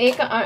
1